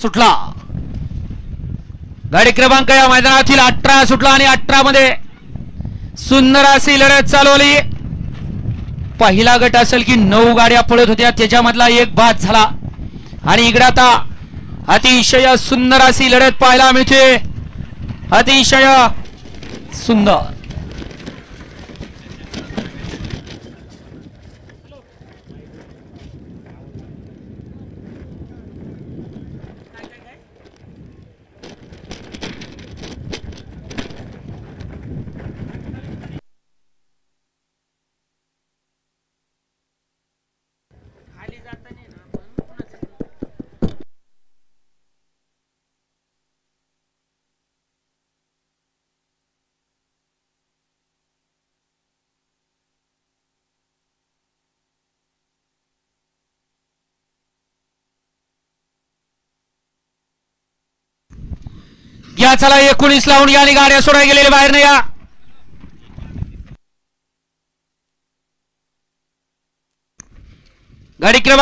सुटला. गाडी क्रमांक या मैदानातील 18 सुटला आणि 18 मध्ये सुंदर अशी लढत चालवली. पहिला गट असेल की 9 गाड्या पळत होत्या, त्याच्यामधला एक बाद झाला आणि इकडे आता अतिशय सुंदर अशी लढत पाहायला मिळते. अतिशय सुंदर. या चला 19 लावून या आणि गाड्या सोडायला गेलेले बाहेर नाही या. गाडी क्रमांक